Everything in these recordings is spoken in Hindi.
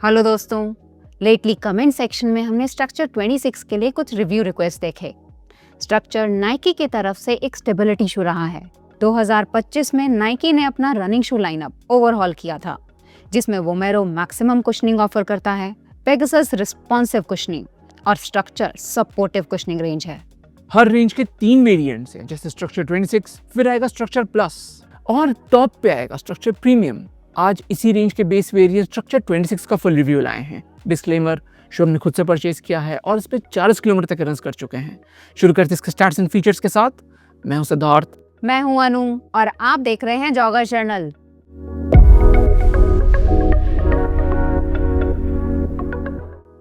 हेलो दोस्तों, लेटली कमेंट सेक्शन में हमने स्ट्रक्चर 26 के लिए कुछ रिव्यू रिक्वेस्ट देखे। स्ट्रक्चर नाइकी की तरफ से एक स्टेबिलिटी शू रहा है। 2025 में नाइकी ने अपना रनिंग शू लाइनअप ओवरहॉल किया था, जिसमें वोमेरो मैक्सिमम कुशनिंग ऑफर करता है, पेगासस रिस्पॉन्सिव कुशनिंग और स्ट्रक्चर सपोर्टिव कुशनिंग रेंज है। हर रेंज के 3 वेरिएंट्स हैं, जैसे स्ट्रक्चर 26, फिर आएगा स्ट्रक्चर प्लस और टॉप पे आएगा स्ट्रक्चर प्रीमियम। आज इसी रेंज के बेस वेरिएंट स्ट्रक्चर 26 का फुल रिव्यू लाए हैं। डिस्क्लेमर, शो हमने खुद से परचेज किया है और इस पे 40 किलोमीटर तक रन कर चुके हैं। शुरू करते हैं इसके स्टैट्स एंड फीचर्स के साथ। मैं हूं सिद्धार्थ। मैं हूं अनु और आप देख रहे हैं जॉगर जर्नल।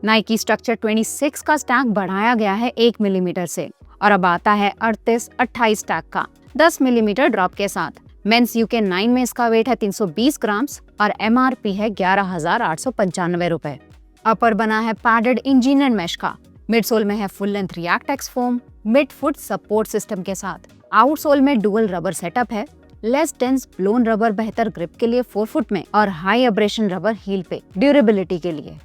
नाइकी स्ट्रक्चर 26 का स्टैक बढ़ाया गया है 1 मिलीमीटर से और अब आता है 38-28 स्टैक का 10 मिलीमीटर ड्रॉप के साथ। मेंस यूके 9 में इसका वेट है 320 ग्राम्स और MRP है 11,895 रुपए। अपर बना है पैडेड इंजीनियर्ड मैश का। मिडसोल में है full length ReactX foam mid foot support system के साथ। आउटसोल में डुअल रबर सेटअप है। लेस डेंस ब्लोन रबर बेहतर ग्रिप के लिए 4 फुट में और हाई एब्रेशन रबर हील पे ड्यूरेबिलिटी के लिए।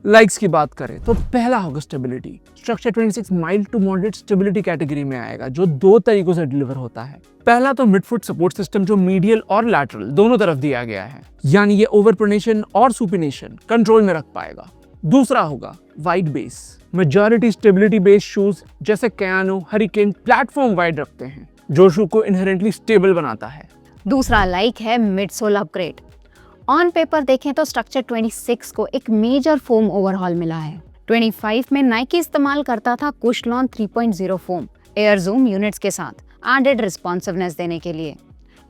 लाइक्स की बात करें तो पहला होगा stability. Structure 26 mild to moderate stability category में आएगा, जो 2 तरीकों से डिलीवर होता है। पहला तो मिडफुट सपोर्ट सिस्टम, जो मीडियल और लैटरल दोनों तरफ दिया गया है, यानी ये ओवरप्रोनेशन और सुपिनेशन कंट्रोल में रख पाएगा। दूसरा होगा wide base. Majority stability based shoes जैसे कैनो, हरिकेन प्लेटफॉर्म वाइड रखते हैं, जो शू को इनहेरेंटली स्टेबल बनाता है। दूसरा लाइक है मिडसोल अपग्रेड। ऑन पेपर देखें तो स्ट्रक्चर 26 को एक मेजर फोम ओवरहॉल मिला है। 25 में नाइकी इस्तेमाल करता था कुशलॉन 3.0 फोम एयर जूम यूनिट्स के साथ एडेड रिस्पॉन्सिवनेस देने के लिए।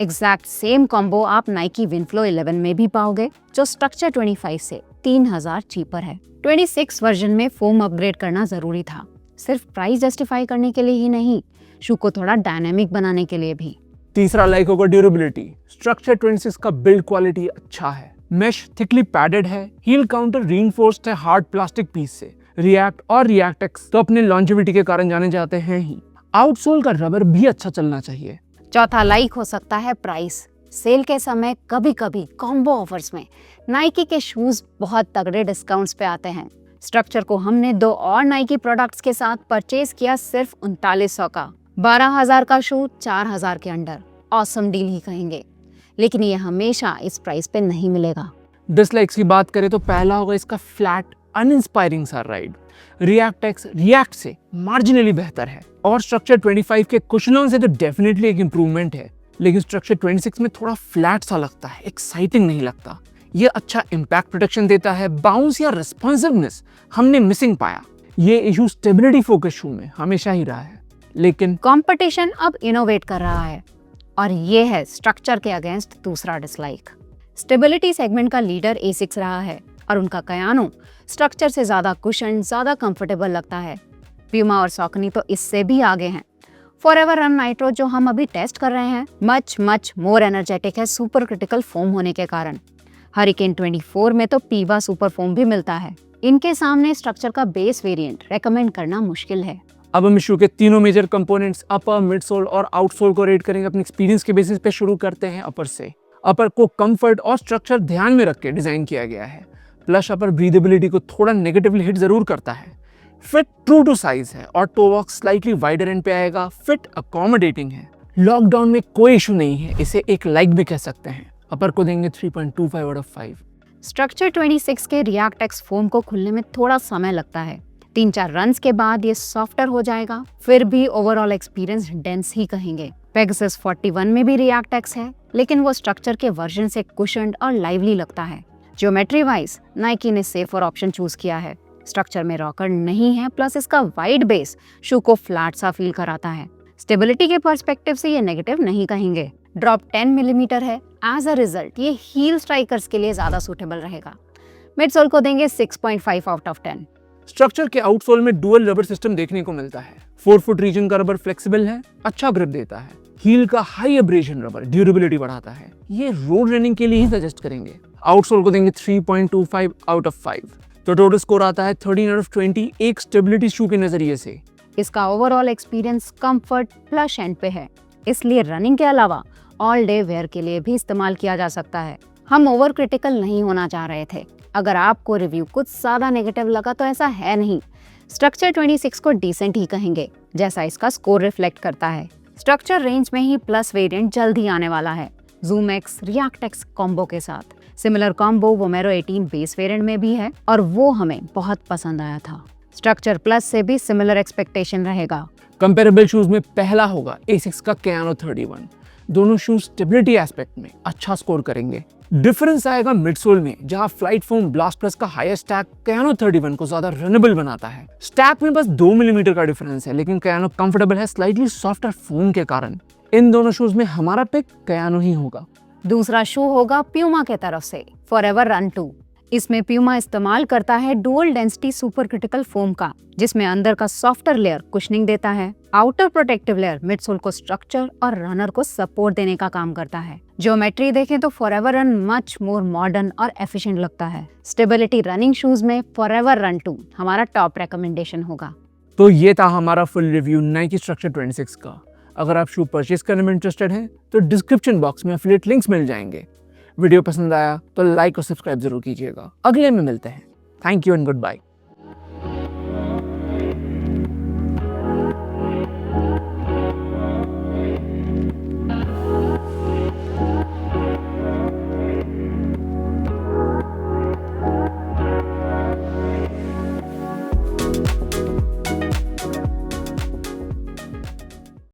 एग्जैक्ट सेम कॉम्बो आप नाइकी विनफ्लो 11 में भी पाओगे, जो स्ट्रक्चर 25 से 3000 चीपर है। 26 वर्जन में फोम अपग्रेड करना जरूरी था, सिर्फ प्राइस जस्टिफाई करने के लिए ही नहीं, शू को थोड़ा डायनेमिक बनाने के लिए भी। तीसरा लाइक होगा ड्यूरेबिलिटी। स्ट्रक्चर 26 का बिल्ड क्वालिटी अच्छा है। मेश थिकली पैडेड है। हील काउंटर रीइंफोर्स्ड है हार्ड प्लास्टिक पीस से। रिएक्ट और रिएक्ट-एक्स तो अपने लॉन्जेविटी के कारण जाने जाते हैं ही। आउटसोल का रबर भी अच्छा चलना चाहिए। चौथा लाइक हो सकता है प्राइस। सेल के समय कभी कभी कॉम्बो ऑफर्स में नाइकी के शूज बहुत तगड़े डिस्काउंट्स पे आते हैं। स्ट्रक्चर को हमने 2 और नाइकी प्रोडक्ट्स के साथ परचेज किया सिर्फ 3900 का। 12,000 का शू 4,000 के अंडर। ऑसम डील ही कहेंगे, लेकिन ये हमेशा इस प्राइस पे नहीं मिलेगा। डिसलाइक्स की बात करें तो पहला होगा इसका फ्लैट अनइंस्पायरिंग सा राइड। रिएक्ट-एक्स रिएक्ट से मार्जिनली बेहतर है और स्ट्रक्चर 25 के कुशनों से तो डेफिनेटली एक इम्प्रूवमेंट है, लेकिन स्ट्रक्चर 26 में थोड़ा फ्लैट सा लगता है, एक्साइटिंग नहीं लगता। ये अच्छा इम्पैक्ट प्रोटेक्शन देता है, बाउंस या रिस्पॉन्सिवनेस हमने मिसिंग पाया। ये इशू स्टेबिलिटी फोकस शू में हमेशा ही रहा है, लेकिन कंपटीशन अब इनोवेट कर रहा है और ये है स्ट्रक्चर के अगेंस्ट दूसरा डिसलाइक। स्टेबिलिटी सेगमेंट का लीडर एसिक्स रहा है और उनका कयानो स्ट्रक्चर से ज्यादा कुशन, ज्यादा कंफर्टेबल लगता है। प्यूमा और सॉकनी तो इससे भी आगे हैं। फॉरएवर रन नाइट्रो जो हम अभी टेस्ट कर रहे हैं मच मोर एनर्जेटिक है सुपर क्रिटिकल फोम होने के कारण। हरिकेन 24 में तो पीवा सुपर फोम भी मिलता है। इनके सामने स्ट्रक्चर का बेस वेरिएंट रेकमेंड करना मुश्किल है। अब हम शू के तीनों मेजर कंपोनेंट्स अपर, मिडसोल और आउटसोल को रेट करेंगे अपने एक्सपीरियंस के बेसिस पे। शुरू करते हैं अपर से। अपर को कंफर्ट और स्ट्रक्चर ध्यान में रख के डिजाइन किया गया है। प्लस अपर ब्रीदेबिलिटी को थोड़ा नेगेटिवली हिट जरूर करता है। फिट ट्रू टू साइज है और toe box slightly wider and पे आएगा। फिट अकोमोडेटिंग है। लॉकडाउन में कोई इशू नहीं है, इसे एक लाइक भी कह सकते हैं। अपर को देंगे 3.25 आउट ऑफ 5। स्ट्रक्चर 26 के रिएक्ट-एक्स फोम को खुलने में थोड़ा समय लगता है। 3-4 रन्स के बाद ये सॉफ्टर हो जाएगा, फिर भी ओवरऑल एक्सपीरियंस डेंस ही कहेंगे। पेगासस 41 में भी रिएक्ट-एक्स है, लेकिन वो स्ट्रक्चर के वर्जन से कुशन्ड और लाइवली लगता है। ज्योमेट्री वाइज नाइकी ने सेफर ऑप्शन चूज किया है। स्ट्रक्चर में रॉकर नहीं है, प्लस इसका वाइड बेस शू को फ्लैट सा फील कराता है। स्टेबिलिटी के पर्सपेक्टिव से ये नेगेटिव नहीं कहेंगे। ड्रॉप 10 मिलीमीटर है। एज अ रिजल्ट ये हील स्ट्राइकर्स के लिए ज्यादा सूटेबल रहेगा। मिडसोल को देंगे 6.5 आउट ऑफ 10। स्ट्रक्चर के आउटसोल में डुअल रबर सिस्टम देखने को मिलता है। 4 फुट रीजन का रबर फ्लेक्सिबल है, अच्छा ग्रिप देता है। हील का हाई एब्रेशन रबर ड्यूरेबिलिटी बढ़ाता है। ये रोड रनिंग के लिए ही सजेस्ट करेंगे। आउटसोल को देंगे 3.25 आउट ऑफ 5। तो टोटल स्कोर आता है 13 आउट ऑफ 20 एक स्टेबिलिटी शू के नजरिए से। इसका overall experience comfort plus and पे है, इसलिए रनिंग के अलावा ऑल डे वेयर के लिए भी इस्तेमाल किया जा सकता है। हम ओवर क्रिटिकल नहीं होना चाह रहे थे, अगर आपको रिव्यू कुछ ज्यादा नेगेटिव लगा तो ऐसा है नहीं, स्ट्रक्चर 26 को डिसेंट ही कहेंगे, जैसा इसका स्कोर रिफ्लेक्ट करता है। स्ट्रक्चर रेंज में ही प्लस वेरिएंट जल्द ही आने वाला है, Zoom X React X combo के साथ। Similar combo Vomero 18 base variant में भी है और वो हमें बहुत पसंद आया था। स्ट्रक्चर प्लस से भी सिमिलर एक्सपेक्टेशन रहेगा। कंपेरेबल शूज में पहला होगा Asics का Kayano 31। दोनों शूज स्टेबिलिटी एस्पेक्ट में अच्छा स्कोर करेंगे। डिफरेंस आएगा मिडसोल में, जहां फ्लाइट फोम ब्लास्ट प्लस का हायर स्टैक Kayano 31 को ज्यादा रनेबल बनाता है। स्टैक में बस 2 मिलीमीटर का डिफरेंस है, लेकिन Kayano कंफर्टेबल है स्लाइटली सॉफ्टर फोम के कारण। इन दोनों शूज में हमारा पिक Kayano ही होगा। दूसरा शू होगा प्यूमा के तरफ से फॉरएवर रन 2। इसमें प्यूमा इस्तेमाल करता है dual density super critical foam का, जिसमें अंदर का सॉफ्टर लेयर कुशनिंग देता है, आउटर प्रोटेक्टिव लेयर मिडसोल को स्ट्रक्चर और रनर को सपोर्ट देने का काम करता है। ज्योमेट्री देखें तो forever run much more modern और एफिशिएंट लगता है। स्टेबिलिटी रनिंग शूज में फॉरएवर रन 2 हमारा टॉप रिकमेंडेशन होगा। तो ये था हमारा फुल रिव्यू नाइकी स्ट्रक्चर 26 का। अगर आप शू परचेज करने में इंटरेस्टेड हैं तो डिस्क्रिप्शन बॉक्स में एफिलिएट लिंक्स मिल जाएंगे। वीडियो पसंद आया तो लाइक और सब्सक्राइब जरूर कीजिएगा। अगले में मिलते हैं। Thank you and good bye.